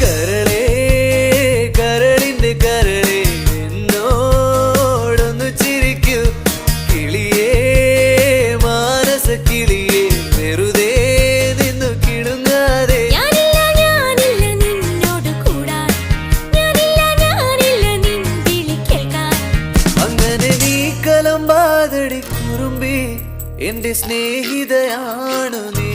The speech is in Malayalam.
കരളേ കരളിന്റെ കരളേ എന്നോടൊന്നു ചിരിക്കൂ കിളിയേ മാനസ കിളിയേ വെറുതെ നിന്നു കിടുങ്ങാതെ അങ്ങനെ നീ കലമ്പാതടി കുറുമ്പി എന്റെ സ്നേഹിതയാണു നീ.